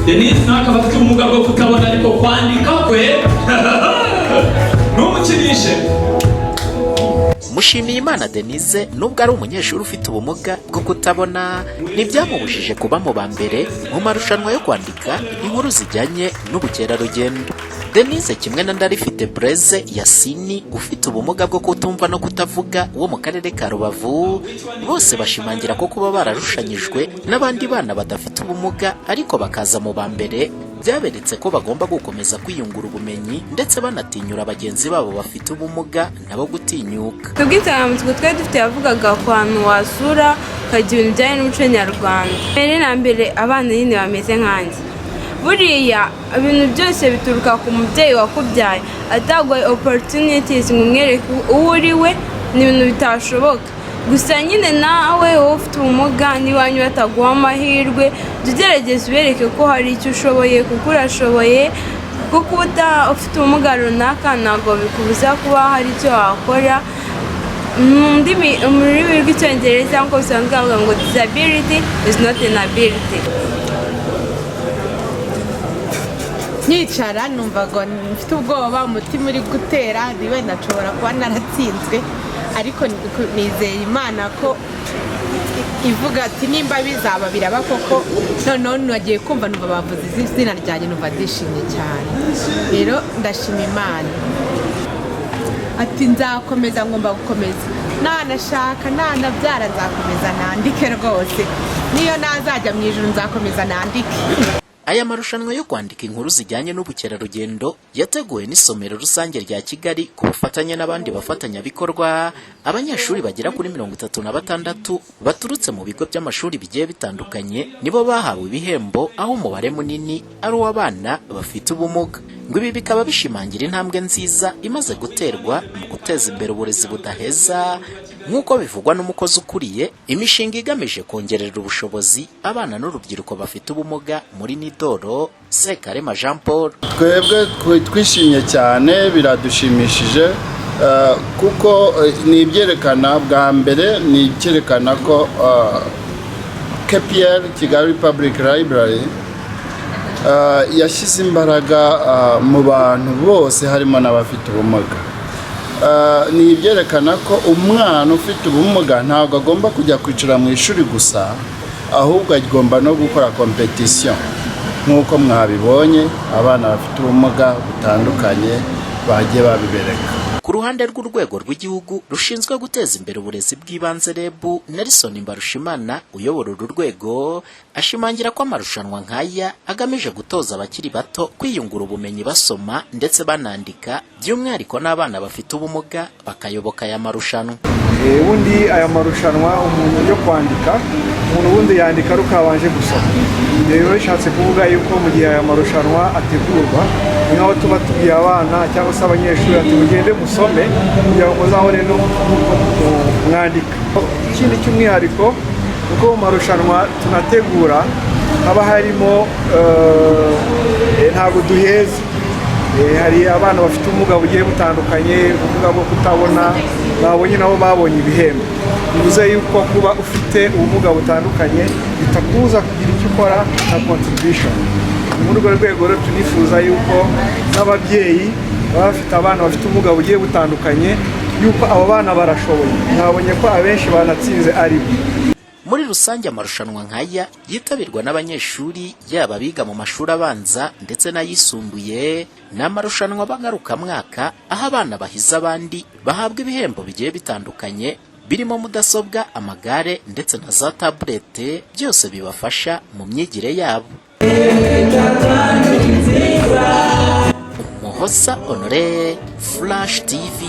Denise nakaba afite ubumuga bwo kutabona ariko kwandika kwe n'umukinishe. Mushimiyimana Denise nubwo ari umunyeshuri ufite ubumuga bwo kutabona ntibyamubujije kuba mu ba mbere mu marushanwa yo kwandika inkuru zijyanye n'ubukerarugendo. Denise kimwe na Ndarifite Blaise Yasini ufite ubumuga bwo kutumva no kutavuga wo mu karere ka Rubavu bose bashimangira ko kuba bararushanyijwe n'abandi bana badafite ubumuga ariko bakaza mu ba mbere byaberetse ko bagomba gukomeza kwiyungura ubumenyi ndetse banatinyura bagenzi babo bafite ubumuga nabo gutinyuka. Ubwitangamutsiko twari dufite yavugaga ku hantu wasura ukagira ibintu bijyanye n'umuco nyarwanda. Mbere na mbere abana nyine bameze nkanjye. Buriya ibintu byose bituruka ku mubyeyi wakubyaye ataguhaye opportunities ngo umwereke uwo uriwe ni ibintu bitashoboka. Gusa nyine nawe wowe ufite ubumuga n'iwanyu bataguha amahirwe tugerageze ubereke ko hari icyo ushoboye kuko urashoboye, kuko ufite ubumuga runaka ntabwo bikubuza kuba hari icyo wakora. Mu rurimi rw'icyongereza nk'uko bisanzwe bavuga ngo disability is not an ability. Nyicara numvaga mfite ubwoba, umutima uri gutera, wenda nshobora kuba naratsinzwe, ariko nizeye Imana ko ivuga ati nimba bizaba biraba koko. Noneho nagiye kumva numva bavuze izina ryanjye numva ndishimye cyane, rero ndashima Imana ati nzakomeza, ngomba gukomeza, nanashaka nanabyara nzakomeza nandike rwose, niyo nazajya mu ijuru nzakomeza nandike. Aya marushanwa yo kwandika inkuru zijyanye n'ubukerarugendo yateguwe n'isomero rusange rya Kigali ku bufatanye n'abandi bafatanyabikorwa. Abanyeshuri bagera kuri 36 baturutse mu bigo by'amashuri bigiye bitandukanye nibo bahawe ibihembo, aho umubare munini ari uw'abana bafite ubumuga. Ngo ibi bikaba bishimangira intambwe nziza imaze guterwa mu guteza imbere uburezi budaheza nk'uko bivugwa n'umukozi ukuriye imishinga igamije kongerera ubushobozi abana n'urubyiruko bafite ubumuga muri Nidoro, Sekarema Jean Paul. Twebwe twishimye cyane, biradushimishije kuko ni ibyerekana bwa mbere, ni icyerekana ko KPL Kigali Public Library yashyize imbaraga mu bantu bose harimo n'abafite ubumuga. Ni ibyerekana ko umwana ufite ubumuga ntabwo agomba kujya kwicara mu ishuri gusa, ahubwo agomba no gukora competition nk'uko mwabibonye abana bafite ubumuga butandukanye bagiye babibereka. Ku ruhande rw'urwego rw'igihugu rushinzwe guteza imbere uburezi bw'ibanze REB, Nelson Mbarushimana uyobora uru rwego ashimangira ko amarushanwa nk'aya agamije gutoza abakiri bato kwiyungura ubumenyi basoma ndetse banandika, by'umwihariko n'abana bafite ubumuga bakayoboka aya marushanwa. Ubundi aya marushanwa umuntu yo kwandika, umuntu wundi yandika rukabanje gusoma. Rero bishatse kuvuga yuko mu gihe aya marushanwa ategurwa nk'aho tuba tubwiye abana cyangwa se abanyeshuri ati mugende musome kugira ngo muzabone no mwandika. Ikindi cy'umwihariko kuko mu marushanwa tunategura haba harimo ntabwo duheza, hari abana bafite ubumuga bugiye butandukanye, ubumuga bwo kutabona babonye nabo babonye ibihembo. Bivuze yuko kuba ufite ubumuga butandukanye bitakubuza kugira icyo ukora na contribution. Muri urwo rwego rero tunifuza yuko n'ababyeyi baba bafite abana bafite ubumuga bugiye butandukanye yuko abo bana barashoboye. Nabonye ko abenshi banatsinze ari bo. Muri rusange amarushanwa nk'aya yitabirwa n'abanyeshuri yaba biga mu mashuri abanza ndetse n'ayisumbuye. Ni amarushanwa bagarukamwaka aho abana bahize abandi bahabwa ibihembo bigiye bitandukanye birimo mudasobwa, amagare ndetse na za tablete, byose bibafasha mu myigire yabo. Umuhoza Honore, Flash TV.